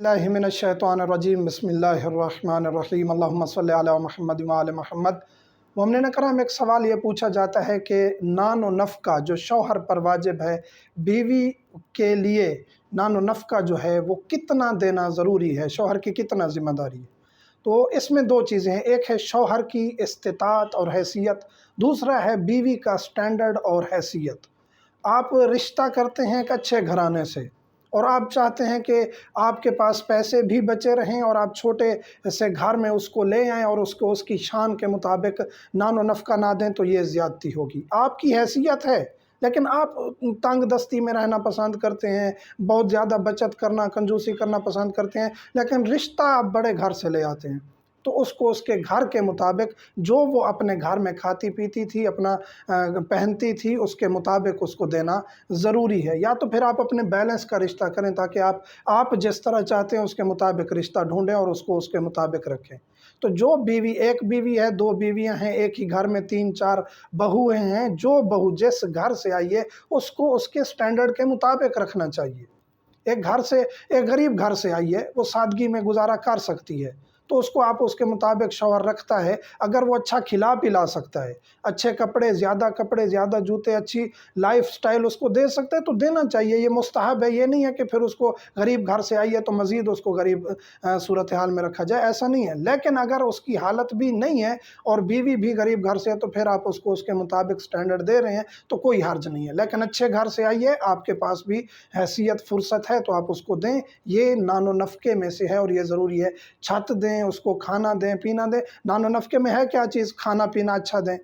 اللہ من الشیطان الرجیم بسم اللہ الرحمن الرحیم اللہم صلی علی محمد وعلی محمد۔ مومنین کرام، ایک سوال یہ پوچھا جاتا ہے کہ نان و نفقہ جو شوہر پر واجب ہے، بیوی کے لیے نان و نفقہ جو ہے وہ کتنا دینا ضروری ہے، شوہر کی کتنا ذمہ داری ہے؟ تو اس میں دو چیزیں ہیں، ایک ہے شوہر کی استطاعت اور حیثیت، دوسرا ہے بیوی کا سٹینڈرڈ اور حیثیت۔ آپ رشتہ کرتے ہیں ایک اچھے گھرانے سے اور آپ چاہتے ہیں کہ آپ کے پاس پیسے بھی بچے رہیں اور آپ چھوٹے سے گھر میں اس کو لے آئیں اور اس کی شان کے مطابق نان و نفقہ نہ دیں تو یہ زیادتی ہوگی۔ آپ کی حیثیت ہے لیکن آپ تنگ دستی میں رہنا پسند کرتے ہیں، بہت زیادہ بچت کرنا، کنجوسی کرنا پسند کرتے ہیں، لیکن رشتہ آپ بڑے گھر سے لے آتے ہیں تو اس کو اس کے گھر کے مطابق جو وہ اپنے گھر میں کھاتی پیتی تھی، اپنا پہنتی تھی، اس کے مطابق اس کو دینا ضروری ہے۔ یا تو پھر آپ اپنے بیلنس کا رشتہ کریں تاکہ آپ جس طرح چاہتے ہیں اس کے مطابق رشتہ ڈھونڈیں اور اس کو اس کے مطابق رکھیں۔ تو جو بیوی، ایک بیوی ہے، دو بیویاں ہیں، ایک ہی گھر میں 3-4 بہویں ہیں، جو بہو جس گھر سے آئی ہے اس کو اس کے سٹینڈرڈ کے مطابق رکھنا چاہیے۔ ایک غریب گھر سے آئی ہے، وہ سادگی میں گزارا کر سکتی ہے تو اس کو آپ اس کے مطابق شوہر رکھتا ہے۔ اگر وہ اچھا کھلا پلا سکتا ہے، اچھے کپڑے، زیادہ جوتے، اچھی لائف سٹائل اس کو دے سکتا ہے تو دینا چاہیے، یہ مستحب ہے۔ یہ نہیں ہے کہ پھر اس کو غریب گھر سے آئی ہے تو مزید اس کو غریب صورتحال میں رکھا جائے، ایسا نہیں ہے۔ لیکن اگر اس کی حالت بھی نہیں ہے اور بیوی بھی غریب گھر سے ہے تو پھر آپ اس کو اس کے مطابق سٹینڈرڈ دے رہے ہیں تو کوئی حرج نہیں ہے۔ لیکن اچھے گھر سے آئی ہے، آپ کے پاس بھی حیثیت، فرصت ہے تو آپ اس کو دیں، یہ نان و نفقے میں سے ہے اور یہ ضروری ہے۔ چھت دیں، اس کو کھانا دیں، پینا دیں۔ نان و نفقے میں ہے کیا چیز؟ کھانا پینا اچھا دیں۔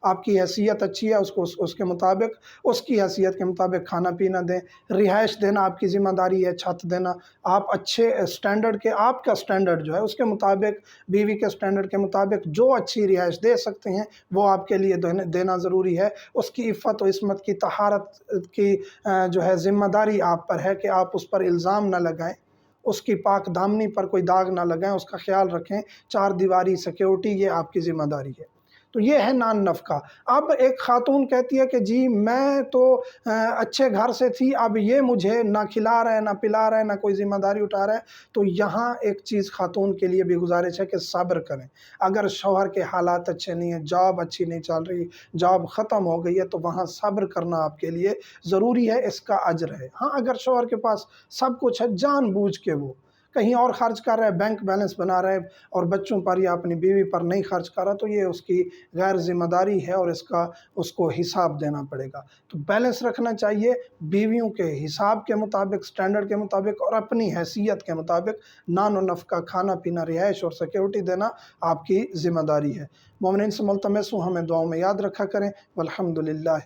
آپ کی حیثیت اچھی ہے، اس کو اس کے مطابق، اس کی حیثیت کے مطابق کھانا پینا دیں۔ رہائش دینا آپ کی ذمہ داری ہے، چھت دینا۔ آپ اچھے سٹینڈرڈ کے، آپ کا سٹینڈرڈ جو ہے اس کے مطابق، بیوی کے سٹینڈرڈ کے مطابق جو اچھی رہائش دے سکتے ہیں وہ آپ کے لیے دینا ضروری ہے۔ اس کی عفت و عصمت کی، طہارت کی جو ہے ذمہ داری آپ پر ہے کہ آپ اس پر الزام نہ لگائیں، اس کی پاک دامنی پر کوئی داغ نہ لگائیں، اس کا خیال رکھیں۔ 4 دیواری سیکیورٹی، یہ آپ کی ذمہ داری ہے۔ تو یہ ہے نان نفقہ۔ اب ایک خاتون کہتی ہے کہ جی میں تو اچھے گھر سے تھی، اب یہ مجھے نہ کھلا رہا ہے، نہ پلا رہا ہے، نہ کوئی ذمہ داری اٹھا رہا ہے۔ تو یہاں ایک چیز خاتون کے لیے بھی گزارش ہے کہ صبر کریں۔ اگر شوہر کے حالات اچھے نہیں ہیں، جاب اچھی نہیں چل رہی، جاب ختم ہو گئی ہے تو وہاں صبر کرنا آپ کے لیے ضروری ہے، اس کا اجر ہے۔ ہاں، اگر شوہر کے پاس سب کچھ ہے، جان بوجھ کے وہ کہیں اور خرچ کر رہا ہے، بینک بیلنس بنا رہا ہے اور بچوں پر یا اپنی بیوی پر نہیں خرچ کر رہا، تو یہ اس کی غیر ذمہ داری ہے اور اس کو حساب دینا پڑے گا۔ تو بیلنس رکھنا چاہیے، بیویوں کے حساب کے مطابق، سٹینڈرڈ کے مطابق اور اپنی حیثیت کے مطابق نان و نفقہ، کھانا پینا، رہائش اور سیکیورٹی دینا آپ کی ذمہ داری ہے۔ مومنین سے ملتمس ہوں، ہمیں دعاؤں میں یاد رکھا کریں۔ والحمدللہ۔